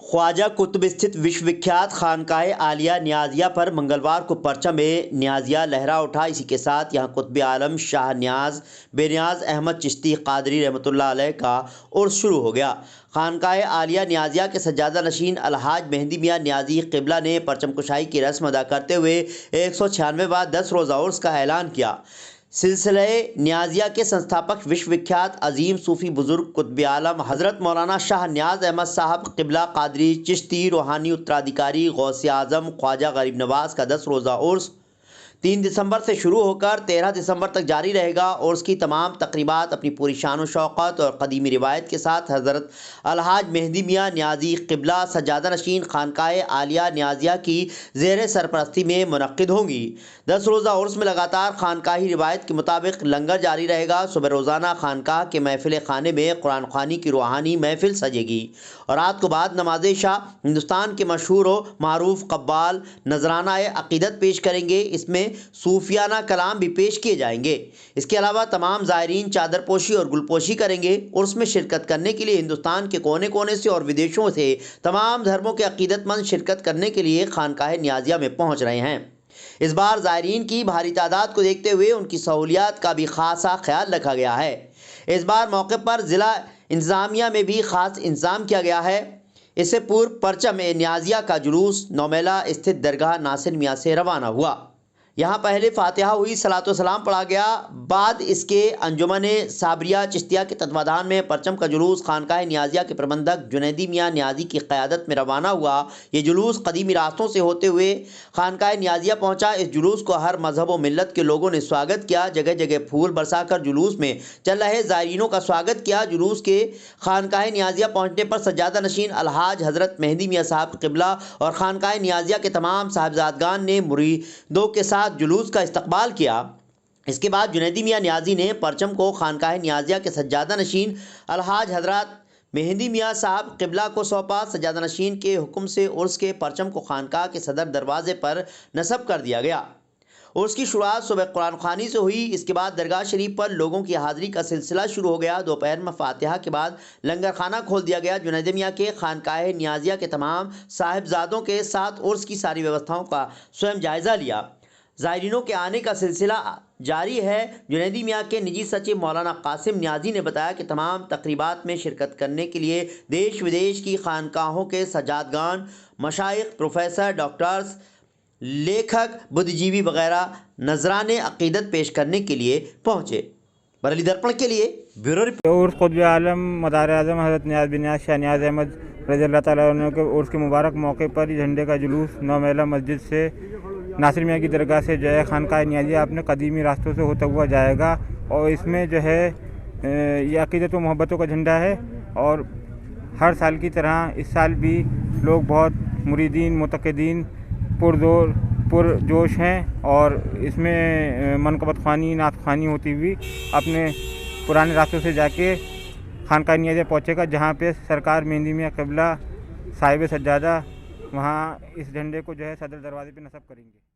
ख्वाजा कुतुब स्थित विश्वविख्यात खानकाह आलिया नियाज़िया पर मंगलवार को परचम नियाज़िया लहरा उठा। इसी के साथ यहाँ कुतुब आलम शाह नियाज़ बेनियाज़ अहमद चिश्ती क़ादरी रहमतुल्लाह अलैह का उर्स शुरू हो गया। खानकाह आलिया नियाज़िया के सज्जादा नशीन अलहाज मेहंदी मियाँ नियाज़ी क़िबला ने परचम कुशाई की रस्म अदा करते हुए 196वां 10 रोज़ा उर्स का ऐलान किया। सिलसिले नियाज़िया के संस्थापक विश्वविख्यात अजीम सूफ़ी बुज़ुर्ग कुतुब आलम हज़रत मौलाना शाह नियाज़ अहमद साहब क़िबला क़ादरी चिश्ती रूहानी उत्तराधिकारी गौसे आज़म ख्वाजा गरीब नवाज़ का 10 रोज़ा उर्स 3 दिसंबर से शुरू होकर 13 दिसंबर तक जारी रहेगा। उर्स की तमाम तकरीबात अपनी पूरी शान व शौक़त और क़दीमी रिवायत के साथ हज़रत अलहाज मेहंदी मियाँ नियाज़ी क़िबला सज्जादा नशीन खानकाह आलिया नियाज़िया की ज़ेर सरपरस्ती में मुनक़्क़िद होंगी। 10 रोज़ा उर्स में लगातार खानकाही रिवायत के मुताबिक लंगर जारी रहेगा। सुबह रोज़ाना खानकाह के महफ़िल खाने में कुरान ख़्वानी की रूहानी महफ़िल सजेगी और रात को बाद नमाज़ इशा हिंदुस्तान के मशहूर व मारूफ़ क़व्वाल नजराना अक़ीदत पेश करेंगे। इसमें सूफियाना कलाम भी पेश किए जाएंगे। इसके अलावा तमाम ज़ायरीन चादर पोशी और गुलपोशी करेंगे। उर्स में शिरकत करने के लिए हिंदुस्तान के कोने कोने से और विदेशों से तमाम धर्मों के अक़ीदतमंद शिरकत करने के लिए खानकाह नियाज़िया में पहुँच रहे हैं। इस बार ज़ायरीन की भारी तादाद को देखते हुए उनकी सहूलियात का भी ख़ासा ख्याल रखा गया है। इस बार मौके पर ज़िला इंतज़ामिया में भी ख़ास इंतज़ाम किया गया है। इससे पूर्व परचम नियाज़िया का जुलूस नौमेला स्थित दरगाह नासिर मियाँ से रवाना हुआ। यहाँ पहले फातिहा हुई, सलातो सलाम पढ़ा गया। बाद इसके अंजुमन साबरिया चिश्तिया के तत्वाधान में परचम का जुलूस खानकाह नियाज़िया के प्रबंधक जुनैदी मियाँ नियाज़ी की क़यादत में रवाना हुआ। ये जुलूस कदीमी रास्तों से होते हुए खानकाह नियाज़िया पहुँचा। इस जुलूस को हर मजहब व मिल्लत के लोगों ने स्वागत किया। जगह जगह फूल बरसाकर जुलूस में चल रहे ज़ायरीनों का स्वागत किया। जुलूस के खानकाह नियाज़िया पहुँचने पर सज्जादा नशीन अलहाज हज़रत मेहंदी मियाँ साहब क़िबला और खानकाह नियाज़िया के तमाम साहिबजादगान ने मुरीदों के साथ जुलूस का इस्तकबाल किया। इसके बाद जुनैदी मियाँ नियाज़ी ने परचम को खानकाह नियाज़िया के सज्जादा नशीन अलहाज हज़रत मेहंदी मियाँ साहब क़िबला को सौंपा। सज्जादा नशीन के हुक्म से उर्स के परचम को खानकाह के सदर दरवाजे पर नस्ब कर दिया गया। उर्स की शुरुआत सुबह कुरान ख़्वानी से हुई। इसके बाद दरगाह शरीफ पर लोगों की हाज़िरी का सिलसिला शुरू हो गया। दोपहर में फातिहा के बाद लंगर खाना खोल दिया गया। जुनैदी मियाँ के खानकाह नियाज़िया के तमाम साहिबजादों के साथ उर्स की सारी व्यवस्थाओं का स्वयं जायज़ा लिया। ज़ायरीनों के आने का सिलसिला जारी है। जुनैदी मियाँ के निजी सचिव मौलाना कासिम नियाज़ी ने बताया कि तमाम तकरीबात में शिरकत करने के लिए देश विदेश की खानकाहों के सज्जादगान, मशाइख, प्रोफेसर, डॉक्टर्स, लेखक, बुद्धिजीवी वगैरह नजराने अक़ीदत पेश करने के लिए पहुँचे। बरेली दर्पण के लिए ब्यूरो रिपोर्ट। कुतुब आलम मदार आज़म हज़रत नियाज़ बिन नियाज़ शाह नियाज़ अहमद रज़ियल्लाहु तआला अन्हु के उर्स के मुबारक मौके पर झंडे का जुलूस नौमेला मस्जिद से नासिर मियाँ की दरगाह से जो है खानकाह नियाज़िया अपने कदीमी रास्तों से होता हुआ जाएगा। और इसमें जो है ये अक़ीदत व मोहब्बतों का झंडा है। और हर साल की तरह इस साल भी लोग बहुत मुरीदीन मुतक़िदीन पुरजोश हैं और इसमें मनक़बत ख़्वानी नात ख़्वानी होती हुई अपने पुराने रास्तों से जाके खानकाह नियाज़िया पहुँचेगा, जहाँ पे सरकार मेहंदी मियाँ क़िबला साहिब सज्जादा वहाँ इस झंडे को जो है सदर दरवाजे पे नस्ब करेंगे।